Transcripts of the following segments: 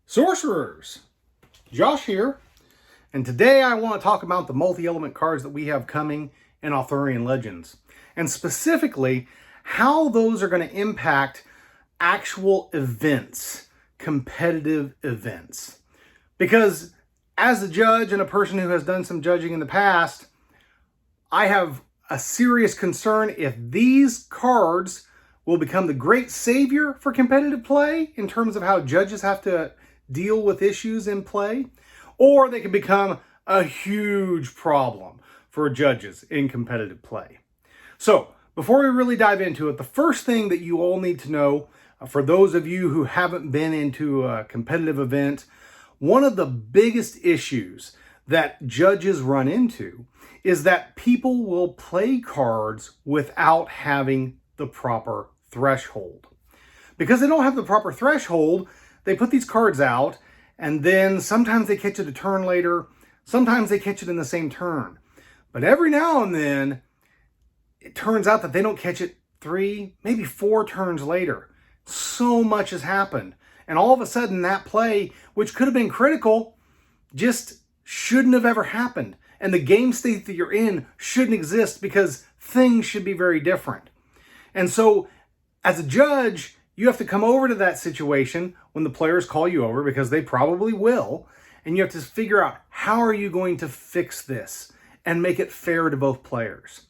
Sorcerers, Josh here, and today I want to talk about the multi-element cards that we have coming in Arthurian Legends, and specifically how those are going to impact actual events, competitive events. Because as a judge and a person who has done some judging in the past, I have a serious concern if these cards will become the great savior for competitive play in terms of how judges have to deal with issues in play, or they can become a huge problem for judges in competitive play. So before we really dive into it, the first thing that you all need to know, for those of you who haven't been into a competitive event, one of the biggest issues that judges run into is that people will play cards without having the proper threshold. Because they don't have the proper threshold, they put these cards out, and then sometimes they catch it a turn later, sometimes they catch it in the same turn. But every now and then, it turns out that they don't catch it 3, maybe 4 turns later. So much has happened. And all of a sudden, that play, which could have been critical, just shouldn't have ever happened. And the game state that you're in shouldn't exist because things should be very different. And so, as a judge, you have to come over to that situation when the players call you over, because they probably will, and you have to figure out how are you going to fix this and make it fair to both players.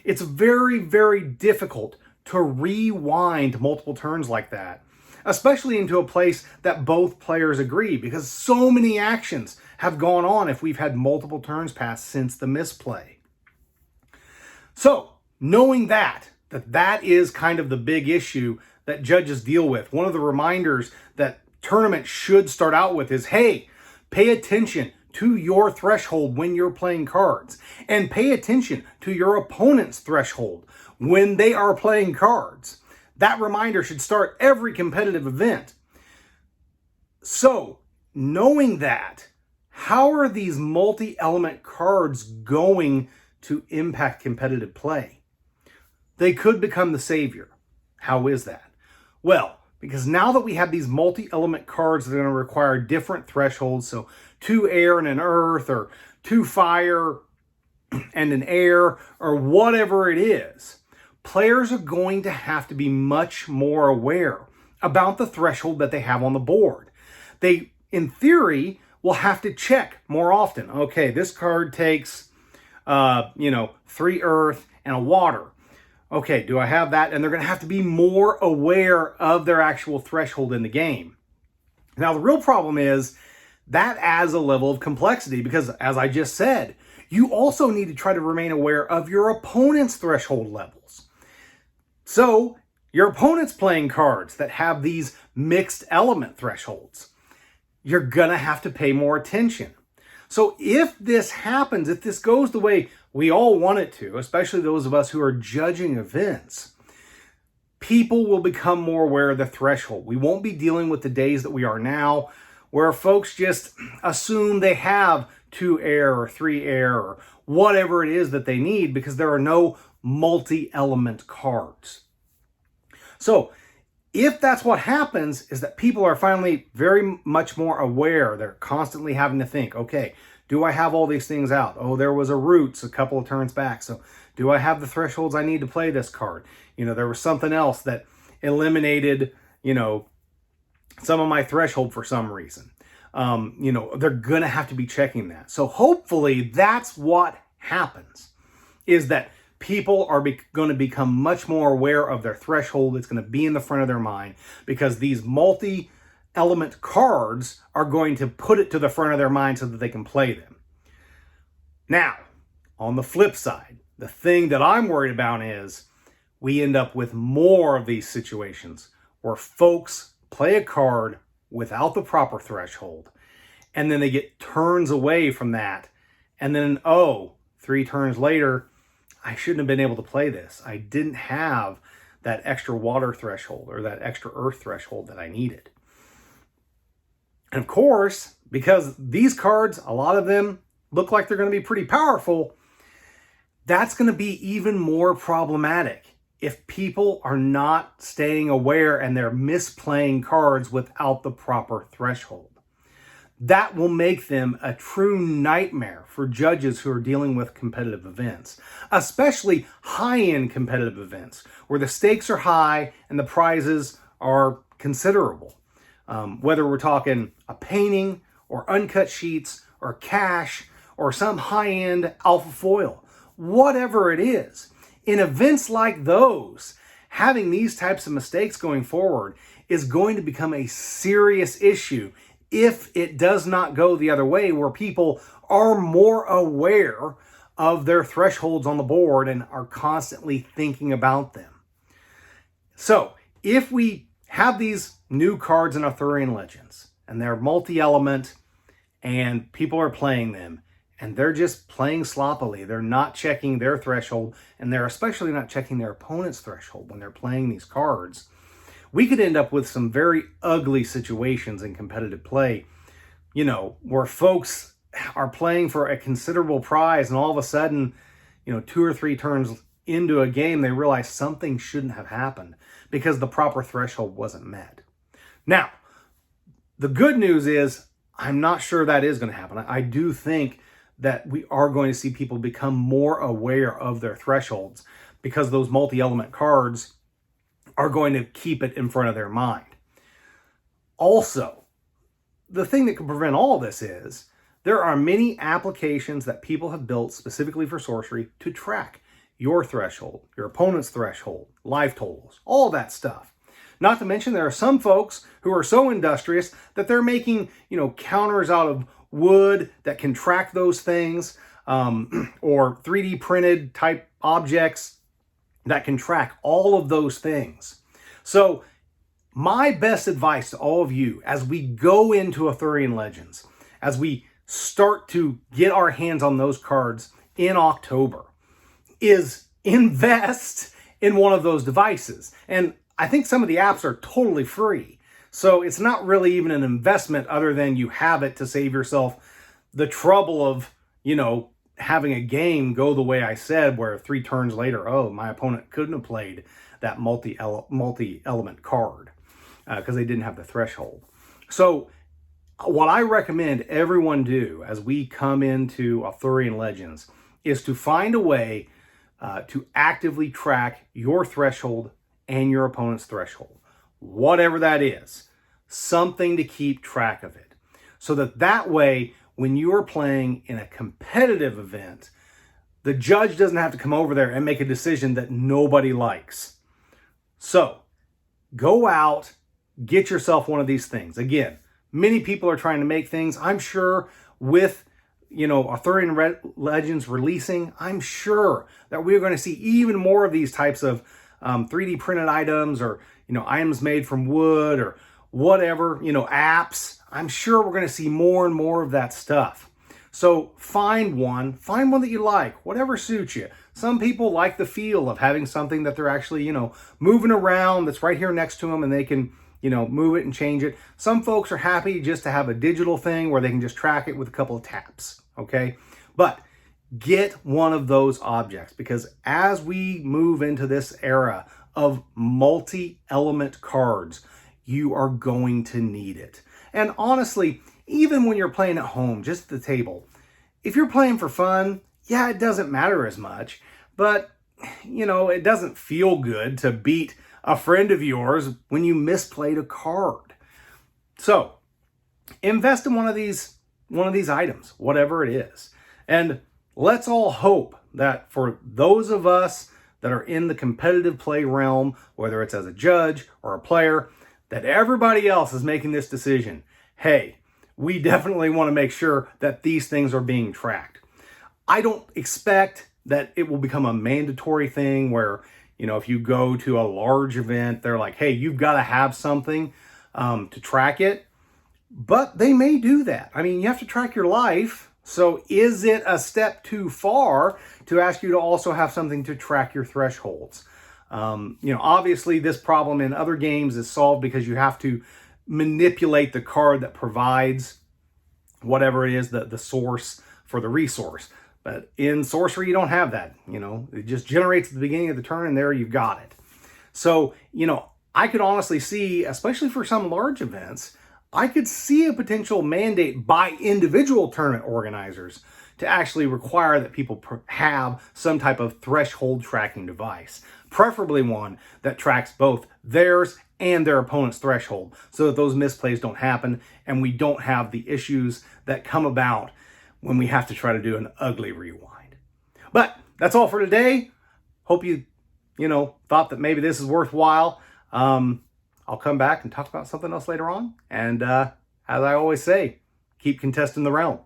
It's very, very difficult to rewind multiple turns like that, especially into a place that both players agree, because so many actions have gone on if we've had multiple turns pass since the misplay. So, knowing that is kind of the big issue that judges deal with. One of the reminders that tournaments should start out with is, hey, pay attention to your threshold when you're playing cards, and pay attention to your opponent's threshold when they are playing cards. That reminder should start every competitive event. So, knowing that, how are these multi-element cards going to impact competitive play? They could become the savior. How is that? Well, because now that we have these multi-element cards that are going to require different thresholds, so 2 air and an earth, or 2 fire and an air, or whatever it is, players are going to have to be much more aware about the threshold that they have on the board. They, in theory, will have to check more often. Okay, this card takes, 3 earth and a water. Okay, do I have that? And they're going to have to be more aware of their actual threshold in the game. Now, the real problem is that adds a level of complexity because, as I just said, you also need to try to remain aware of your opponent's threshold levels. So, your opponent's playing cards that have these mixed element thresholds. You're going to have to pay more attention. So if this happens, if this goes the way we all want it to, especially those of us who are judging events, people will become more aware of the threshold. We won't be dealing with the days that we are now, where folks just assume they have 2 air or 3 air or whatever it is that they need because there are no multi-element cards. So if that's what happens, is that people are finally very much more aware. They're constantly having to think, okay, do I have all these things out? Oh, there was a roots a couple of turns back. So do I have the thresholds I need to play this card? There was something else that eliminated, some of my threshold for some reason. They're going to have to be checking that. So hopefully that's what happens, is that people are going to become much more aware of their threshold. It's going to be in the front of their mind because these multi-element cards are going to put it to the front of their mind so that they can play them. Now, on the flip side, the thing that I'm worried about is we end up with more of these situations where folks play a card without the proper threshold, and then they get turns away from that, and then, 3 turns later, I shouldn't have been able to play this. I didn't have that extra water threshold or that extra earth threshold that I needed. And of course, because these cards, a lot of them look like they're going to be pretty powerful, that's going to be even more problematic if people are not staying aware and they're misplaying cards without the proper threshold. that will make them a true nightmare for judges who are dealing with competitive events, especially high-end competitive events where the stakes are high and the prizes are considerable. Whether we're talking a painting or uncut sheets or cash or some high-end alpha foil, whatever it is. In events like those, having these types of mistakes going forward is going to become a serious issue if it does not go the other way, where people are more aware of their thresholds on the board and are constantly thinking about them. So if we have these new cards in Arthurian Legends and they're multi-element and people are playing them and they're just playing sloppily, they're not checking their threshold, and they're especially not checking their opponent's threshold when they're playing these cards, we could end up with some very ugly situations in competitive play, where folks are playing for a considerable prize and all of a sudden, 2 or 3 turns into a game, they realize something shouldn't have happened because the proper threshold wasn't met. Now, the good news is I'm not sure that is going to happen. I do think that we are going to see people become more aware of their thresholds because those multi-element cards are going to keep it in front of their mind. Also, the thing that can prevent all this is there are many applications that people have built specifically for sorcery to track your threshold, your opponent's threshold, life totals, all that stuff. Not to mention there are some folks who are so industrious that they're making, counters out of wood that can track those things, or 3D printed type objects that can track all of those things. So my best advice to all of you as we go into Arthurian Legends, as we start to get our hands on those cards in October, is invest in one of those devices. And I think some of the apps are totally free. So it's not really even an investment other than you have it to save yourself the trouble of, having a game go the way I said, where 3 turns later, oh, my opponent couldn't have played that multi-element card because they didn't have the threshold. So what I recommend everyone do as we come into Arthurian Legends is to find a way to actively track your threshold and your opponent's threshold, whatever that is, something to keep track of it, so that way when you are playing in a competitive event, the judge doesn't have to come over there and make a decision that nobody likes. So go out, get yourself one of these things. Again, many people are trying to make things. I'm sure with Arthurian Legends releasing, I'm sure that we're going to see even more of these types of 3D printed items, or items made from wood, or whatever, apps. I'm sure we're going to see more and more of that stuff. So find one that you like, whatever suits you. Some people like the feel of having something that they're actually, moving around, that's right here next to them, and they can, move it and change it. Some folks are happy just to have a digital thing where they can just track it with a couple of taps, okay? But get one of those objects, because as we move into this era of multi-element cards, you are going to need it. And honestly, even when you're playing at home, just at the table, if you're playing for fun, yeah, it doesn't matter as much, but it doesn't feel good to beat a friend of yours when you misplayed a card. So invest in one of these items, whatever it is. And let's all hope that for those of us that are in the competitive play realm, whether it's as a judge or a player, that everybody else is making this decision. Hey, we definitely want to make sure that these things are being tracked. I don't expect that it will become a mandatory thing where, if you go to a large event, they're like, hey, you've got to have something to track it. But they may do that. I mean, you have to track your life. So is it a step too far to ask you to also have something to track your thresholds? Obviously this problem in other games is solved because you have to manipulate the card that provides whatever it is, the source for the resource. But in Sorcery, you don't have that. It just generates at the beginning of the turn and there you've got it. So, I could honestly see, especially for some large events, I could see a potential mandate by individual tournament organizers to actually require that people have some type of threshold tracking device, preferably one that tracks both theirs and their opponent's threshold, so that those misplays don't happen and we don't have the issues that come about when we have to try to do an ugly rewind. But that's all for today. Hope you thought that maybe this is worthwhile. I'll come back and talk about something else later on. And as I always say, keep contesting the realm.